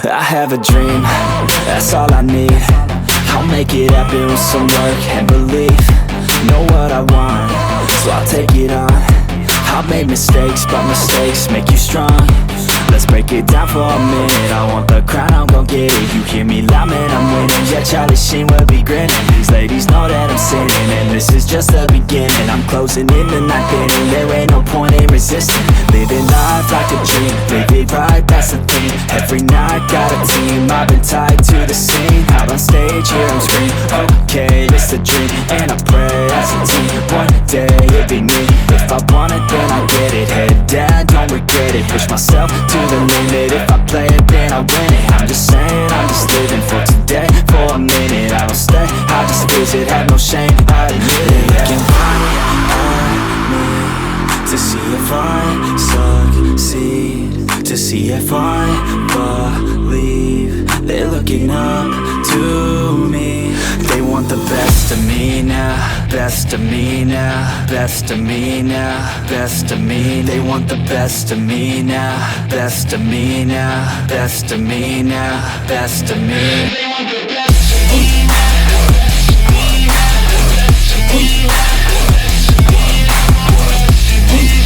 I have a dream, that's all I need. I'll make it happen with some work and belief. Know what I want, so I'll take it on. I've made mistakes, but mistakes make you strong. Let's break it down for a minute. I want the crown, I'm gon' get it. You hear me loud, man, I'm winning. Yeah, Charlie Sheen will be grinning. These ladies know that I'm sinning, and this is just the beginning. I'm closing in the ninth inning. There ain't no point in resisting. Living life like a dream, live it right, that's the thing. Every night, got a team, I've been tied to the scene. Out on stage, here I'm screaming, okay, it's a dream. And I pray as a team, one day it'll be me. If I want it, then I get it. Head down, don't regret it. Push myself to the limit. If I play it, then I win it. I'm just saying, I'm just living for today. For a minute, I don't stay, I just visit. Have no shame, I admit it. Looking right at me to see if I succeed, to see if I believe. They're looking up to me. They want the best of me now, best of me now, best of me now, best of me. They want the best of me now, best of me now, best of me now, best of me.